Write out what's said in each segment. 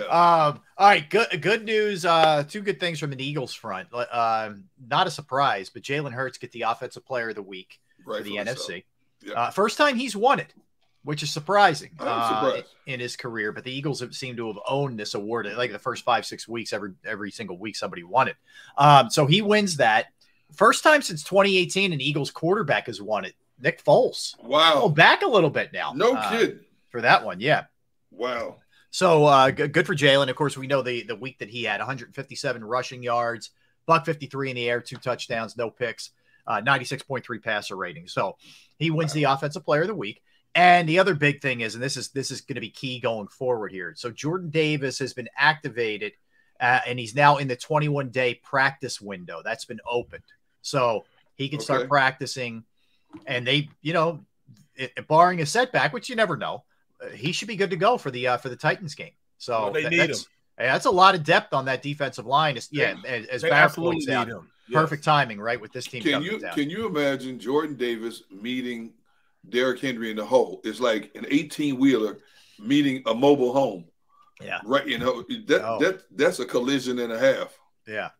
All right, good news. Two good things from an Eagles front. Not a surprise, but Jalen Hurts get the Offensive Player of the Week for the NFC. Yep. First time he's won it, which is surprising in his career. But the Eagles have seemed to have owned this award like the first 5-6 weeks. Every single week somebody won it. So he wins that. First time since 2018 an Eagles quarterback has won it. Nick Foles. Wow. Oh, back a little bit now. No kid. For that one, yeah. Wow. So good for Jalen. Of course, we know the week that he had 157 rushing yards, $153 in the air, 2 touchdowns, no picks, 96.3 passer rating. So he wins the Offensive Player of the Week. And the other big thing is, and this is going to be key going forward here. So Jordan Davis has been activated, and he's now in the 21-day practice window. That's been opened. So he can start practicing. And they, barring a setback, which you never know, he should be good to go for the Titans game. So they need him. That's a lot of depth on that defensive line. As Barrett points out, perfect timing, right, with this team coming down. Can you imagine Jordan Davis meeting Derrick Henry in the hole? It's like an 18-wheeler meeting a mobile home. Yeah. Right. That's a collision and a half. Yeah.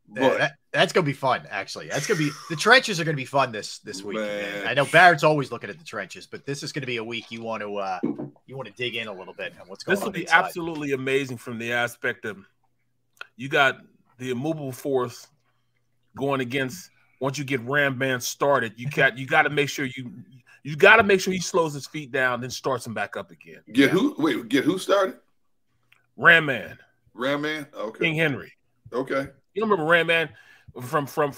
But that's going to be fun, actually. That's going to be – the trenches are going to be fun this week. Man. I know Barrett's always looking at the trenches, but this is going to be a week you want to dig in a little bit on what's going on. This will be absolutely amazing from the aspect of you got the immovable force going against – once you get Ram Man started, you got to make sure you got to make sure he slows his feet down, then starts him back up again. Get who started? Ram Man. Ram Man? Okay. King Henry. Okay. You remember Ram Man from what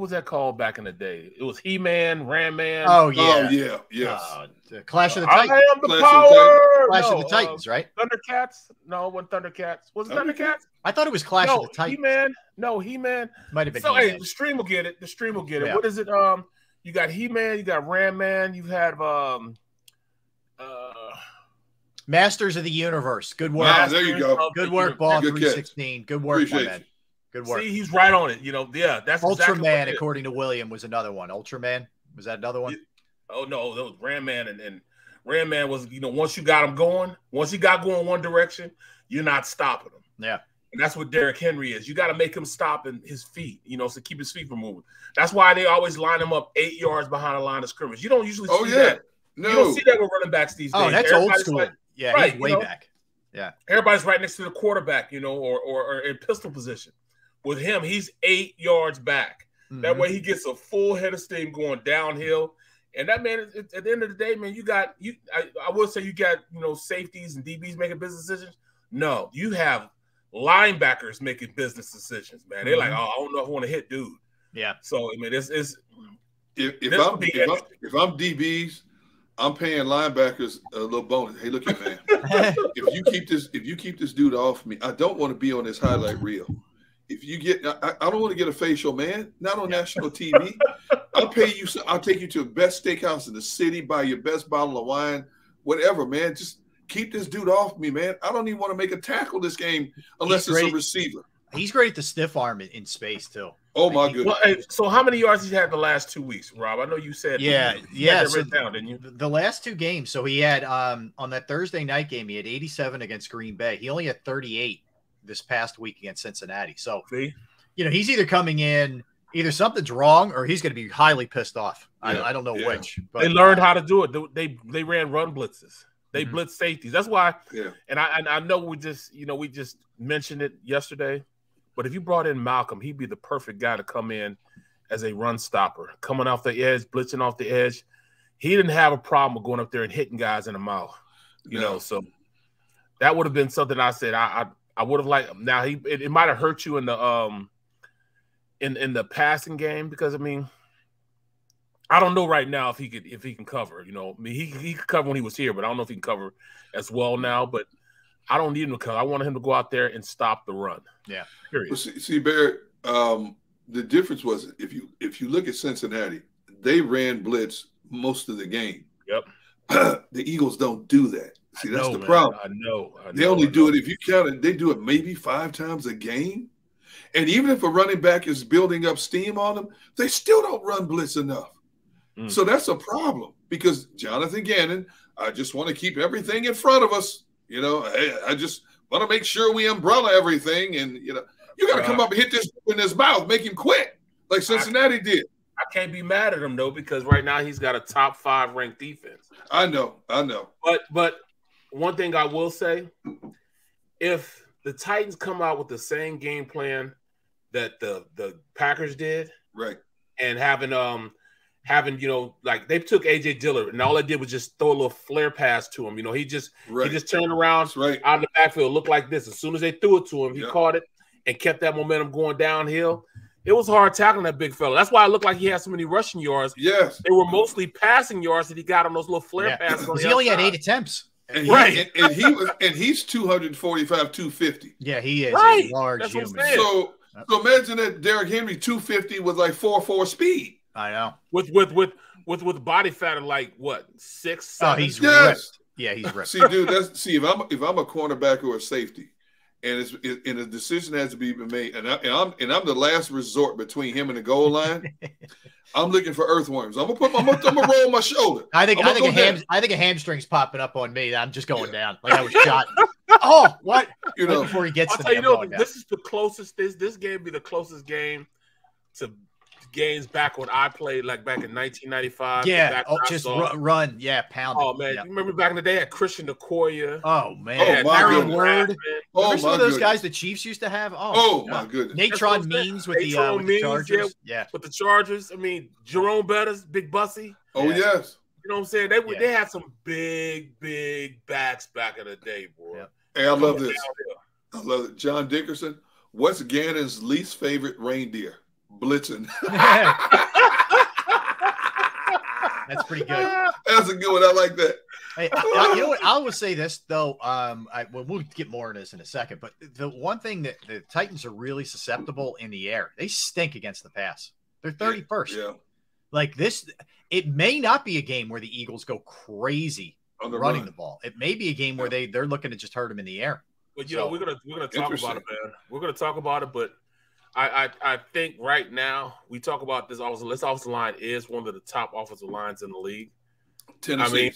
was that called back in the day? It was He-Man, Ram Man. Oh yeah. Oh yeah. Yes. Clash of the Titans. I am the power. Clash of the Titans, right? Thundercats? No, it wasn't Thundercats. Was it Thundercats? I thought it was Clash of the Titans. He-Man. No, He-Man. Might have been. So hey, the stream will get it. The stream will get it. Yeah. What is it? You got He-Man, you got Ram Man, you have Masters of the Universe. Good work. There you go. Good work, Ball 316. Good work, my man. Good work. See, he's right on it. That's Ultraman, exactly according to William, was another one. Ultraman, was that another one? Oh no, that was Ram Man, and Ram Man was once you got him going, once he got going one direction, you're not stopping him. Yeah. And that's what Derrick Henry is. You got to make him stop in his feet, so keep his feet from moving. That's why they always line him up 8 yards behind the line of scrimmage. You don't usually see that. No. You don't see that with running backs these days. Oh, that's old school. Yeah, right, he's way back. Yeah. Everybody's right next to the quarterback, or in pistol position. With him, he's 8 yards back. Mm-hmm. That way he gets a full head of steam going downhill. And that, man, at the end of the day, man, I will say you got, safeties and DBs making business decisions. No, you have linebackers making business decisions, man. They're like, oh, I don't know if I want to hit dude. Yeah. So, I mean, if I'm DBs, I'm paying linebackers a little bonus. Hey, look here, man. if you keep this dude off me, I don't want to be on this highlight reel. If you get, I don't want to get a facial, man. Not on national TV. I'll pay you. I'll take you to the best steakhouse in the city, buy your best bottle of wine, whatever, man. Just keep this dude off me, man. I don't even want to make a tackle this game unless it's a receiver. He's great at the stiff arm in space too. Oh my goodness! Well, hey, so how many yards he had the last 2 weeks, Rob? I know you said you had that written down, didn't you? The last 2 games. So he had on that Thursday night game, he had 87 against Green Bay. He only had 38 this past week against Cincinnati. So he's either coming in, either something's wrong or he's going to be highly pissed off. Yeah. I don't know which. But they learned how to do it. They ran run blitzes. They blitz safeties. That's why. Yeah. And I know we just mentioned it yesterday. But if you brought in Malcolm, he'd be the perfect guy to come in as a run stopper, coming off the edge, blitzing off the edge. He didn't have a problem with going up there and hitting guys in the mouth, So that would have been something I said I would have liked. Now it might have hurt you in the in the passing game because I mean I don't know right now if he can cover. I mean he could cover when he was here, but I don't know if he can cover as well now. But I don't need him to cover. I want him to go out there and stop the run. Yeah. Period. Well, see, Barrett, the difference was if you look at Cincinnati, they ran blitz most of the game. Yep. The Eagles don't do that. See, that's the problem. I know. They only do it, if you count it, they do it maybe 5 times a game. And even if a running back is building up steam on them, they still don't run blitz enough. So that's a problem because Jonathan Gannon, I just want to keep everything in front of us. You know, I just want to make sure we umbrella everything, and you know, you got to come up and hit this in his mouth, make him quit, like Cincinnati did. I can't be mad at him though, because right now he's got a top 5 ranked defense. I know. But one thing I will say, if the Titans come out with the same game plan that the Packers did, right, and having you know, like they took AJ Dillard and all they did was just throw a little flare pass to him. You know, he just turned around out of the backfield, looked like this. As soon as they threw it to him, he caught it and kept that momentum going downhill. It was hard tackling that big fella. That's why it looked like he had so many rushing yards. Yes, they were mostly passing yards that he got on those little flare passes. He only had 8 attempts. And he's 245, 250. Yeah, he is a large human. So imagine that Derrick Henry 250 with like 4.4 speed. I know. With body fat of like what, 6, 7? Oh, he's ripped. Yeah, he's ripped. See, dude, if I'm a cornerback or a safety, and a decision has to be made, and I'm the last resort between him and the goal line. I'm looking for earthworms. I'm gonna roll my shoulder. I think a hamstring's popping up on me. I'm just going down like I was shot. Oh, what? You know, before he gets to me, this is the closest. This game be the closest game to games back when I played, like back in 1995. Yeah, just run. Yeah, pound. Oh man, you remember back in the day at Christian Okoye? Oh man, Marion Word. Remember some of those guys the Chiefs used to have? Oh my goodness, Natron Means with the Chargers. Yeah, with the Chargers. I mean, Jerome Bettis, Big Bussy. Oh yes. You know what I'm saying? They had some big backs back in the day, boy. Yeah. Hey, I love this. I love it. John Dickerson. What's Gannon's least favorite reindeer? Blitzing. That's pretty good. That's a good one. I like that. Hey, you know what? I will say this though. We'll get more into this in a second. But the one thing that the Titans are really susceptible in the air, they stink against the pass. They're 31st. Yeah. Like this, it may not be a game where the Eagles go crazy running the ball. It may be a game where they're looking to just hurt them in the air. But you know, we're gonna talk about it, man. We're gonna talk about it, but I think right now we talk about this offensive line is one of the top offensive lines in the league. Tennessee. I mean,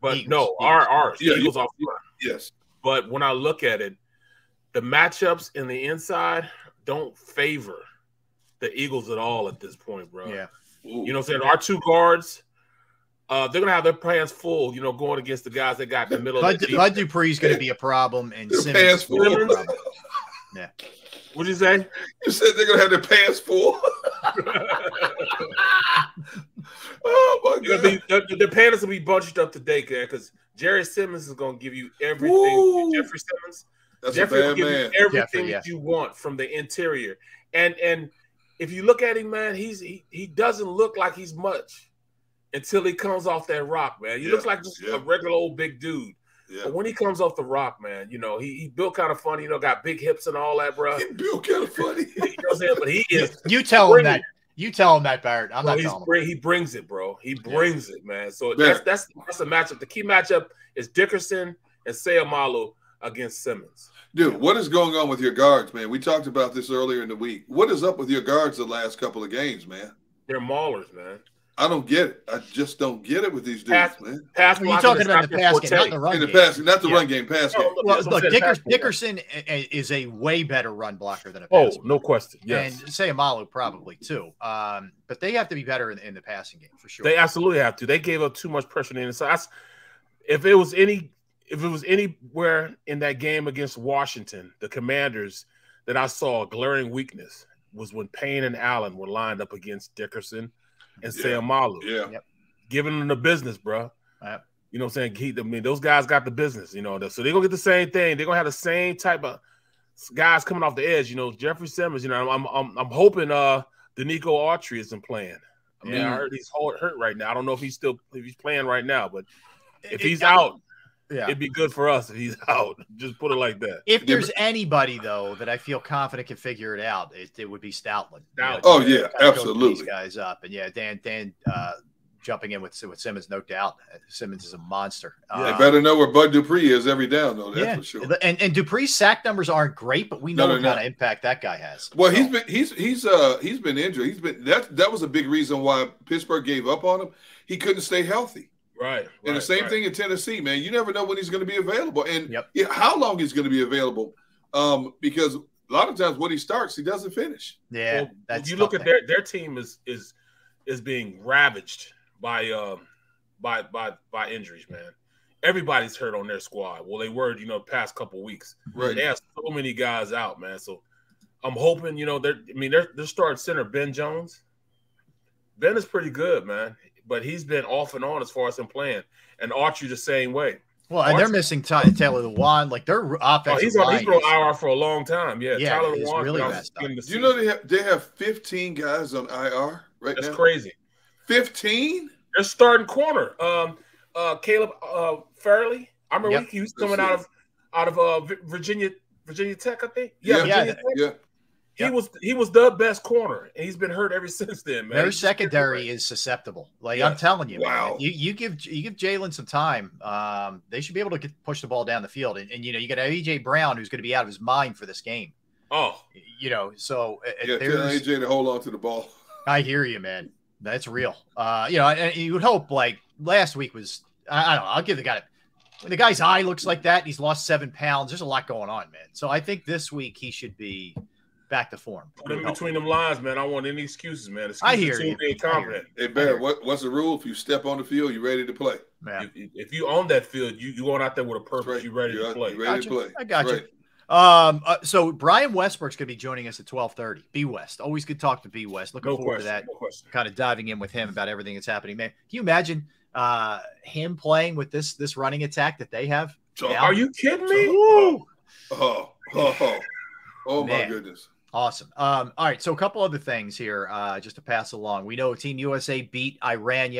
but Eagles, no, ours Eagles offensive line. Yes. But when I look at it, the matchups in the inside don't favor the Eagles at all at this point, bro. Yeah. Ooh. You know what I'm saying? Our two guards, they're going to have their plans full, you know, going against the guys that got in the middle of the Bud Dupree's going to be a problem, and Simmons full. Yeah. What'd you say? You said they're going to have their pants full. Oh, my God. The pants will be bunched up today, because Jerry Simmons is going to give you everything. Woo. Jeffrey Simmons. That's Jeffrey will give you everything that you want from the interior. And if you look at him, man, he doesn't look like he's much until he comes off that rock, man. He looks like just a regular old big dude. Yeah. But when he comes off the rock, man, you know, he built kind of funny, you know, got big hips and all that, bro. He built kind of funny. You know what I'm saying? But he is. You tell him that. You tell him that, Barrett. I'm not telling him. He brings it, bro. He brings it, man. So that's the matchup. The key matchup is Dickerson and Seumalo against Simmons. Dude, what is going on with your guards, man? We talked about this earlier in the week. What is up with your guards the last couple of games, man? They're maulers, man. I don't get it. I just don't get it with these dudes, man. You're talking about the pass game, not the run game. Not the run game, pass game. Well, look, Dickerson is a way better run blocker than a pass game. No question. Yes. And Seumalo probably too. But they have to be better in the passing game for sure. They absolutely have to. They gave up too much pressure on the inside. If it was anywhere in that game against Washington, the Commanders, that I saw a glaring weakness was when Payne and Allen were lined up against Dickerson and Seumalo. Yeah. Yep. Giving them the business, bro. Yep. You know what I'm saying? Those guys got the business, you know. So they're going to get the same thing. They're going to have the same type of guys coming off the edge, you know. Jeffrey Simmons, you know, I'm hoping Danico Autry isn't playing. I mean, I heard he's hurt right now. I don't know if he's playing right now, but if he's out, it'd be good for us if he's out. Just put it like that. If there's anybody, though, that I feel confident can figure it out, it would be Stoutland. Oh, yeah, absolutely. These guys up. And, Dan jumping in with Simmons, no doubt. Simmons is a monster. They better know where Bud Dupree is every down, though, that's for sure. And Dupree's sack numbers aren't great, but we know what kind of impact that guy has. Well, he's been injured. That was a big reason why Pittsburgh gave up on him. He couldn't stay healthy. Right. And the same thing in Tennessee, man. You never know when he's going to be available and how long he's going to be available. Because a lot of times when he starts, he doesn't finish. Yeah. Well, you look at their team is being ravaged by injuries, man. Everybody's hurt on their squad. Well, they were, the past couple weeks. Right. They have so many guys out, man. So I'm hoping, they're starting center Ben Jones. Ben is pretty good, man, but he's been off and on as far as him playing. And Archie the same way. Well, and they're missing Taylor Lewan. Like their offense. He's been on IR for a long time. Yeah, Taylor Lewan really messed up. Do you know they have 15 guys on IR right now? That's crazy. 15? They're starting corner. Caleb Fairley. I remember he was coming out of Virginia Tech, I think. Yeah. He was the best corner, and he's been hurt ever since then, man. Their secondary is susceptible. Like I'm telling you, wow. Man, you give Jalen some time, they should be able to push the ball down the field. And you got AJ Brown, who's going to be out of his mind for this game. Oh, so tell AJ to hold on to the ball. I hear you, man. That's real. And you would hope like last week was. I don't know. I'll give the guy. When the guy's eye looks like that, and he's lost 7 pounds. There's a lot going on, man. So I think this week he should be back to form. Put him between them lines, man. I don't want any excuses, man. I hear you. Being confident. Hey, Bear, what's the rule? If you step on the field, you're ready to play. Yeah. If you own that field, you going out there with a purpose. Right. You're ready to play. You're ready to play. I got you. So Brian Westbrook's going to be joining us at 12:30. BWest. Always good talk to BWest. Looking forward to that. Kind of diving in with him about everything that's happening, man. Can you imagine him playing with this running attack that they have? Are you kidding me? Oh my goodness. Awesome. All right. So a couple other things here just to pass along. We know Team USA beat Iran yesterday.